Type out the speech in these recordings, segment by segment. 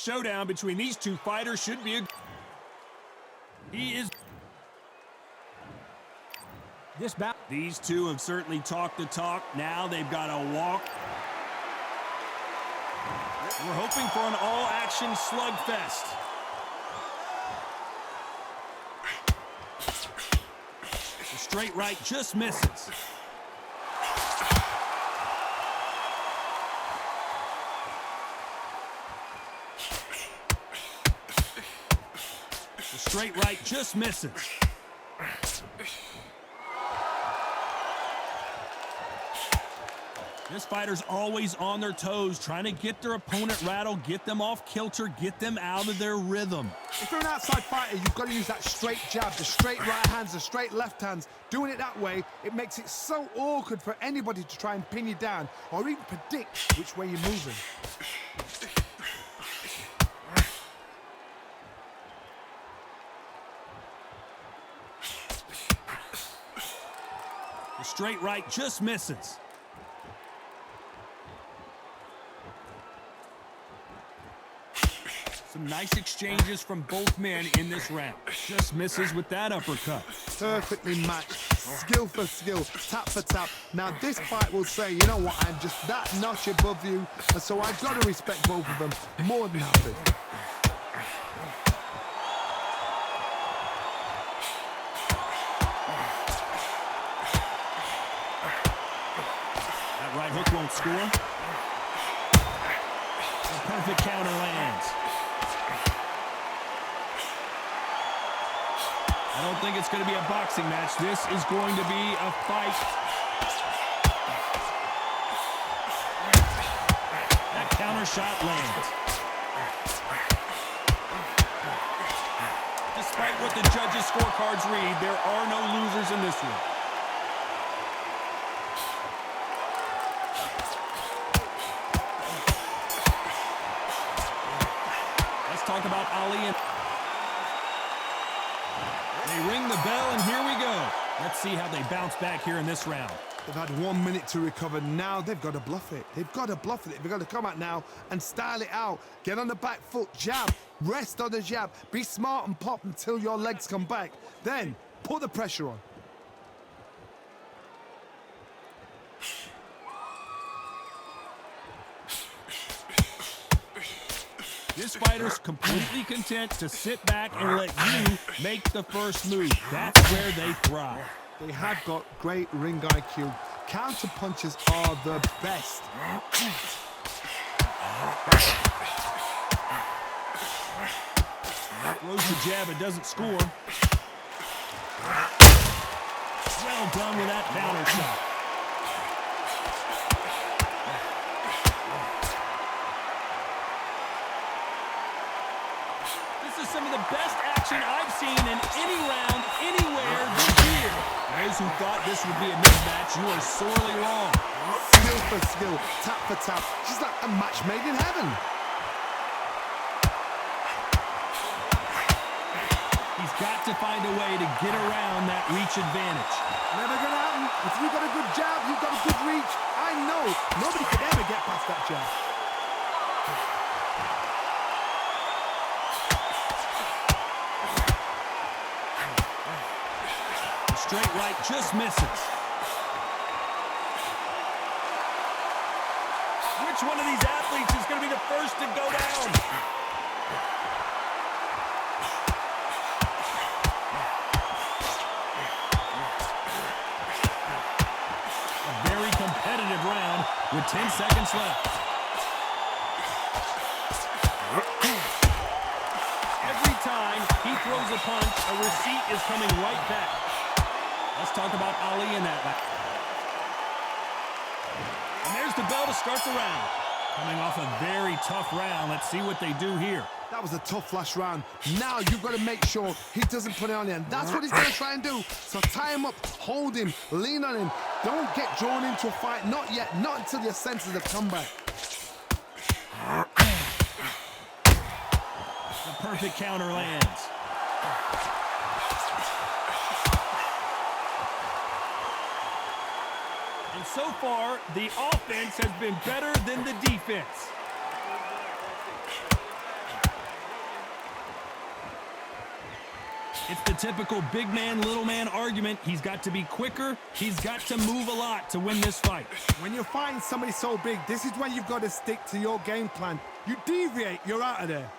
showdown between these two fighters should be a... He is... These two have certainly talked the talk. Now they've got to walk. We're hoping for an all-action slugfest. The straight right just misses. The straight right just misses. This fighter's always on their toes, trying to get their opponent rattled, get them off kilter, get them out of their rhythm. If you're an outside fighter, you've got to use that straight jab, the straight right hands, the straight left hands. Doing it that way, it makes it so awkward for anybody to try and pin you down or even predict which way you're moving. The straight right just misses. Some nice exchanges from both men in this round. Just misses with that uppercut. Perfectly matched, skill for skill, tap for tap. Now this fight will say, you know what, I'm just that notch above you, and so I've got to respect both of them more than happy. That right hook won't score. A perfect counter lands. I don't think it's going to be a boxing match. This is going to be a fight. That counter shot lands. Despite what the judges' scorecards read, there are no losers in this one. Let's talk about Ali and... They ring the bell, and here we go. Let's see how they bounce back here in this round. They've had 1 minute to recover. Now they've got to bluff it. They've got to bluff it. They've got to come out now and style it out. Get on the back foot, jab, rest on the jab. Be smart and pop until your legs come back. Then put the pressure on. This fighter's completely content to sit back and let you make the first move. That's where they thrive. They have got great ring IQ. Counter punches are the best. Throws the jab, it doesn't score. Well done with that counter shot. Some of the best action I've seen in any round, anywhere this year. Those who thought this would be a mismatch, you are sorely wrong. Skill for skill, tap for tap. She's like a match made in heaven. He's got to find a way to get around that reach advantage. Never gonna happen. If you've got a good jab, you've got a good reach. I know nobody could ever get past that jab. Straight right just misses. Which one of these athletes is going to be the first to go down? A very competitive round with 10 seconds left. Every time he throws a punch, a receipt is coming right back. Let's talk about Ali in that match. And there's the bell to start the round. Coming off a very tough round. Let's see what they do here. That was a tough last round. Now you've got to make sure he doesn't put it on you. And that's what he's going to try and do. So tie him up, hold him, lean on him. Don't get drawn into a fight. Not yet. Not until your senses have come back. The perfect counter lands. And so far, the offense has been better than the defense. It's the typical big man, little man argument. He's got to be quicker. He's got to move a lot to win this fight. When you're fighting somebody so big, this is when you've got to stick to your game plan. You deviate, you're out of there.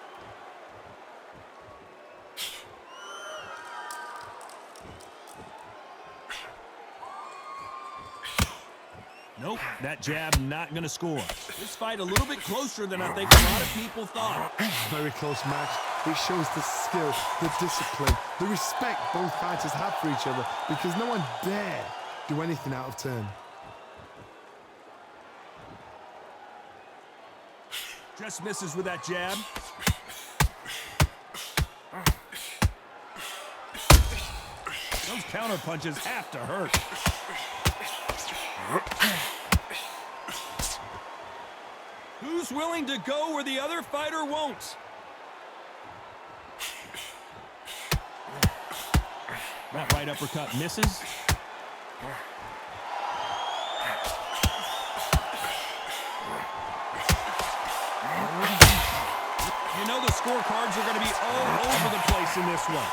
Nope, that jab not going to score. This fight a little bit closer than I think a lot of people thought. Very close match. It shows the skill, the discipline, the respect both fighters have for each other because no one dare do anything out of turn. Just misses with that jab. Those counter punches have to hurt. Who's willing to go where the other fighter won't? That right uppercut misses. You know the scorecards are going to be all over the place in this one.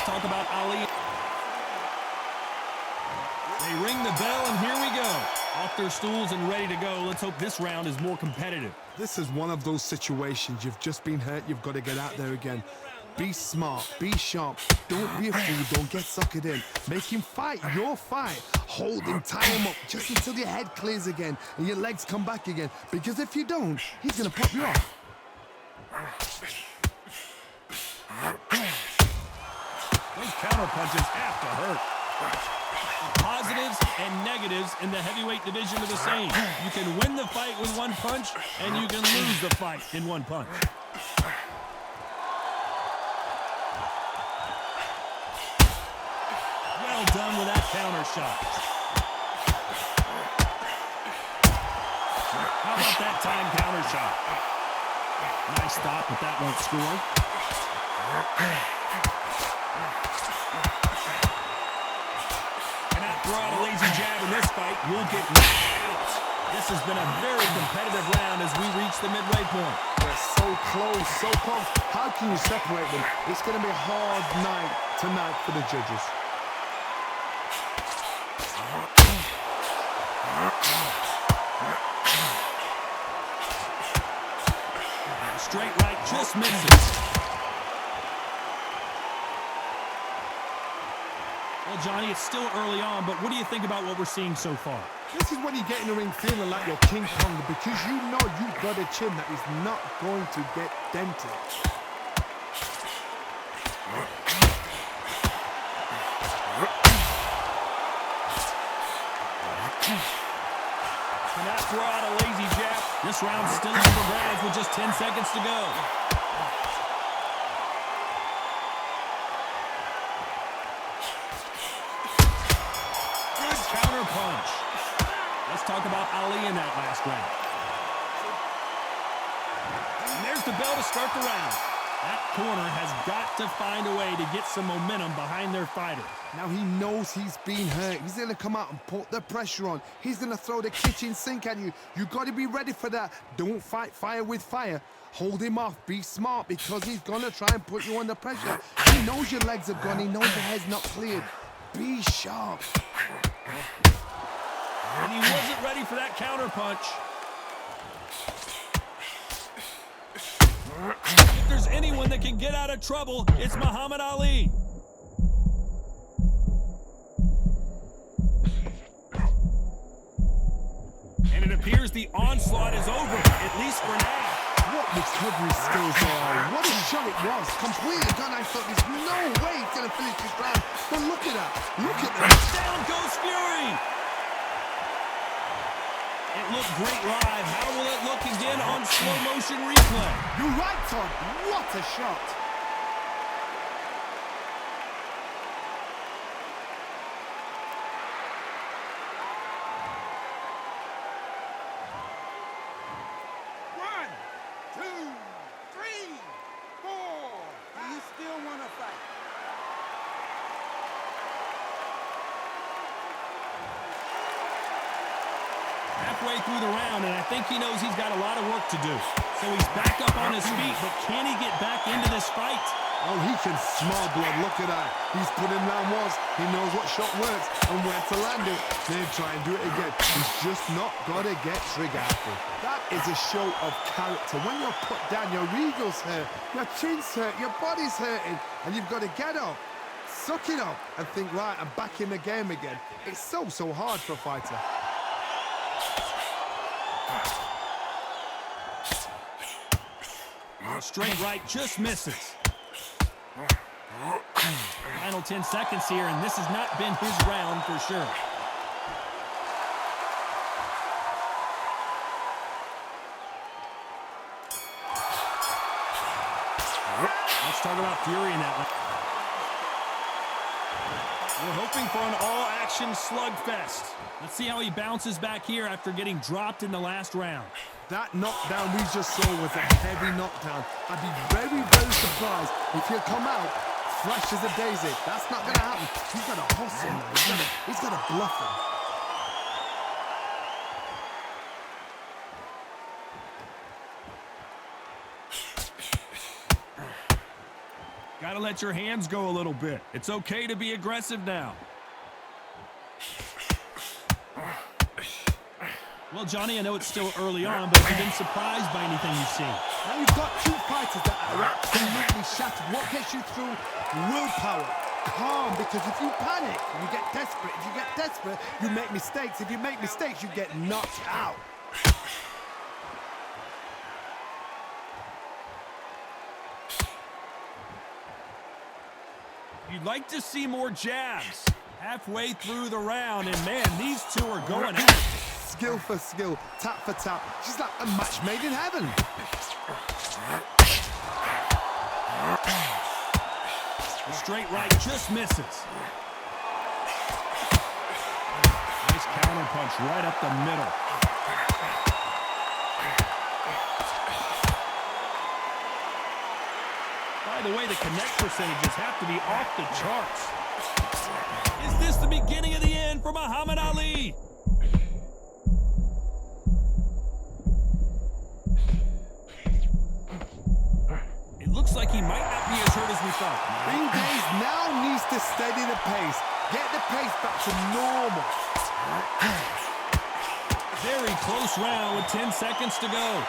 Talk about Ali. They ring the bell, and here we go. Off their stools and ready to go. Let's hope this round is more competitive. This is one of those situations. You've just been hurt. You've got to get out there again. Be smart. Be sharp. Don't be a fool. Don't get suckered in. Make him fight your fight. Hold him, tie him up just until your head clears again and your legs come back again. Because if you don't, he's going to pop you off. Those counter punches have to hurt. Positives and negatives in the heavyweight division are the same. You can win the fight with one punch, and you can lose the fight in one punch. Well done with that counter shot. How about that time counter shot? Nice stop, but that won't score. Throw out a lazy jab in this fight, you'll get knocked out. This has been a very competitive round as we reach the midway point. They're so close, so close. How can you separate them? It's going to be a hard night tonight for the judges. Straight right just misses. Well, Johnny, it's still early on, but what do you think about what we're seeing so far? This is when you get in the ring feeling like you're King Kong because you know you've got a chin that is not going to get dented. Cannot throw out a lazy jab. This round's still up for grabs with just 10 seconds to go. Counter punch. Let's talk about Ali in that last round. And there's the bell to start the round. That corner has got to find a way to get some momentum behind their fighter. Now he knows he's been hurt. He's going to come out and put the pressure on. He's going to throw the kitchen sink at you. You've got to be ready for that. Don't fight fire with fire. Hold him off. Be smart because he's going to try and put you under pressure. He knows your legs are gone. He knows the head's not cleared. Be sharp. And he wasn't ready for that counter punch. If there's anyone that can get out of trouble, it's Muhammad Ali. And it appears the onslaught is over, at least for now. What recovery skills are. What a shot it was. Completely done. I thought there's no way he's going to finish this round. But look at that. Look at that. Down goes Fury. It looked great live. How will it look again on slow motion replay? You're right, Todd. What a shot. Halfway through the round, and I think he knows he's got a lot of work to do. So he's back up on his feet, but can he get back into this fight? Oh, he can smell blood. Look at that. He's put in round ones. He knows what shot works and where to land it. Then try and do it again. He's just not got to get trigger happy. That is a show of character. When you're put down, your eagles hurt, your chin's hurt, your body's hurting, and you've got to get up, suck it up, and think, right, I'm back in the game again. It's so hard for a fighter. Straight right just misses. Final 10 seconds here, and this has not been his round for sure. Let's talk about fury in that one. We're hoping for an all-action slugfest. Let's see how he bounces back here after getting dropped in the last round. That knockdown we just saw was a heavy knockdown. I'd be very surprised if he'll come out fresh as a daisy. That's not going to happen. He's got to hustle now. He's got to bluff him. Gotta let your hands go a little bit. It's okay to be aggressive now. Well, Johnny, I know it's still early on, but have you been surprised by anything you've seen? Now you've got two fighters that are absolutely shattered. What gets you through? Willpower. Calm, because if you panic, you get desperate. If you get desperate, you make mistakes. If you make mistakes, you get knocked out. You'd like to see more jabs halfway through the round, and man, these two are going at it. Skill for skill, tap for tap. She's like a match made in heaven. The straight right just misses. Nice counter punch right up the middle. By the way, the connect percentages have to be off the charts. Is this the beginning of the end for Muhammad Ali? It looks like he might not be as hurt as we thought. Bingays now needs to steady the pace. Get the pace back to normal. Very close round with 10 seconds to go.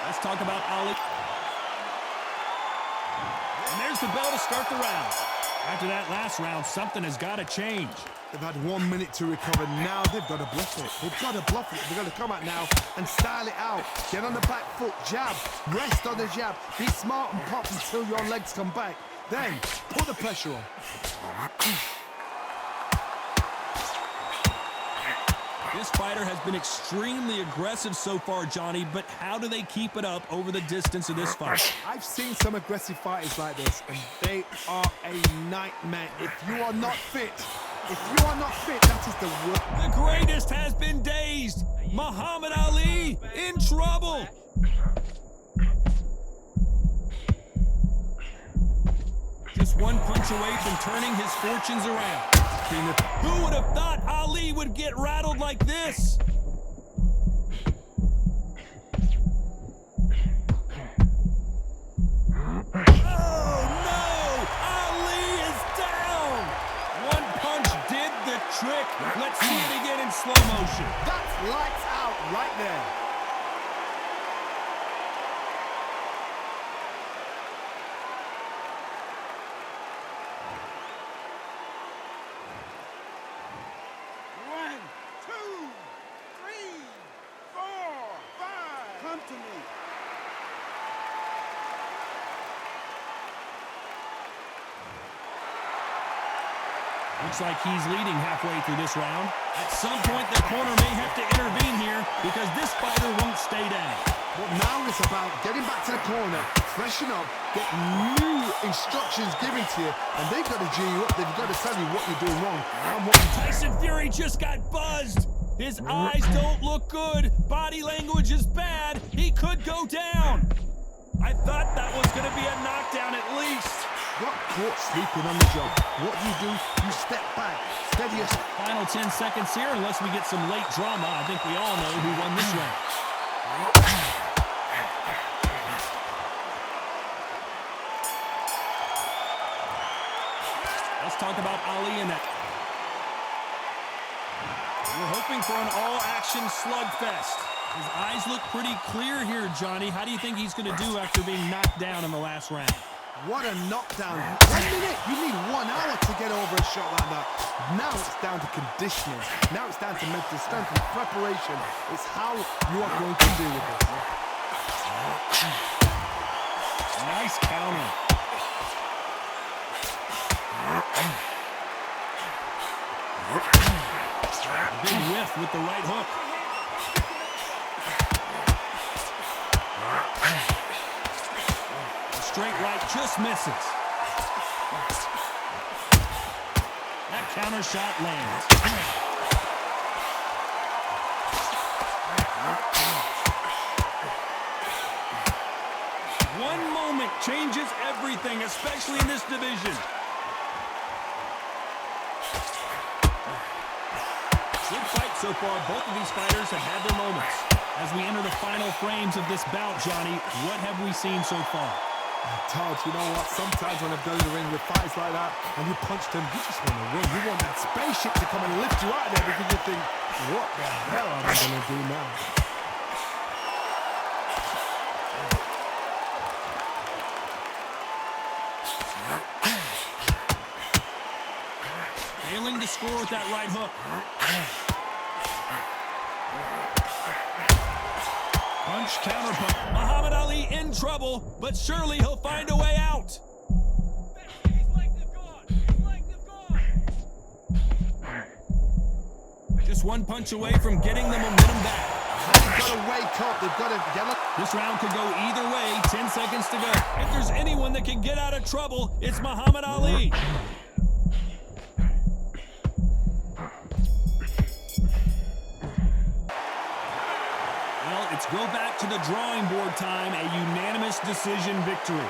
Let's talk about Ali. And there's the bell to start the round. After that last round, something has got to change. They've had 1 minute to recover. Now they've got to bluff it. They've got to bluff it. They've got to come out now and style it out. Get on the back foot, jab, rest on the jab. Be smart and pop until your legs come back. Then put the pressure on. This fighter has been extremely aggressive so far, Johnny, but how do they keep it up over the distance of this fight? I've seen some aggressive fighters like this, and they are a nightmare. If you are not fit, that is the worst. The greatest has been dazed. Muhammad Ali in trouble. Just one punch away from turning his fortunes around. Who would have thought Ali would get rattled like this? Oh, no! Ali is down! One punch did the trick. Let's see it again in slow motion. That's lights out right there. Looks like he's leading halfway through this round. At some point, the corner may have to intervene here because this fighter won't stay down. But now it's about getting back to the corner, freshen up, get new instructions given to you, and they've got to G you up. They've got to tell you what you're doing wrong. Tyson Fury just got buzzed. His eyes don't look good. Body language is bad. He could go down. I thought that was going to be a knockdown at least. Got caught sleeping on the job. What do? You step back, steady yourself. Final 10 seconds here, unless we get some late drama. I think we all know who won this round. Let's talk about Ali and that. We're hoping for an all-action slugfest. His eyes look pretty clear here, Johnny. How do you think he's going to do after being knocked down in the last round? What a knockdown. 1 minute. You need 1 hour to get over a shot like that. Now it's down to conditioning. Now it's down to mental strength and preparation. It's how you are going to deal with this. Nice counter. Big whiff with the right hook. The straight right just misses. That counter shot lands. One moment changes everything, especially in this division. Good fight so far. Both of these fighters have had their moments. As we enter the final frames of this bout, Johnny, what have we seen so far? Todd, you know what? Sometimes when I've done the ring with fights like that, and you punch them, you just want to run. You want that spaceship to come and lift you out of there because you think, what the hell am I going to do now? Failing to score with that right hook. Punch, counter punch. Muhammad Ali in trouble, but surely he'll find a way out. Just one punch away from getting the momentum back. They've got to wake up. They've got to get up. This round could go either way. 10 seconds to go. If there's anyone that can get out of trouble, it's Muhammad Ali. Well, it's go back to the drawing board time, a unanimous decision victory.